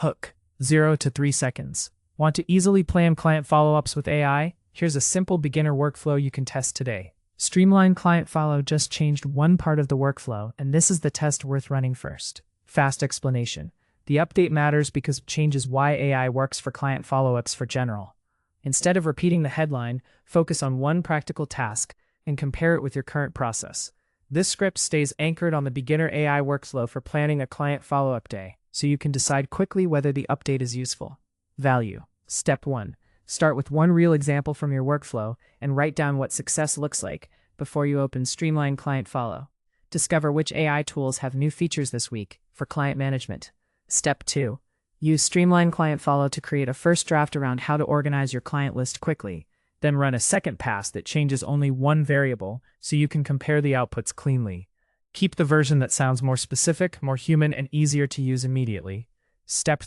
Hook, 0 to 3 seconds. Want to easily plan client follow-ups with AI? Here's a simple beginner workflow you can test today. Streamline Client Follow just changed one part of the workflow, and this is the test worth running first. Fast explanation. The update matters because it changes why AI works for client follow-ups for general. Instead of repeating the headline, focus on one practical task and compare it with your current process. This script stays anchored on the beginner AI workflow for planning a client follow-up day, so you can decide quickly whether the update is useful. Value. Step 1. Start with one real example from your workflow and write down what success looks like before you open Streamline Client Follow. Discover which AI tools have new features this week for client management. Step 2. Use Streamline Client Follow to create a first draft around how to organize your client list quickly. Then run a second pass that changes only one variable so you can compare the outputs cleanly. Keep the version that sounds more specific, more human, and easier to use immediately. Step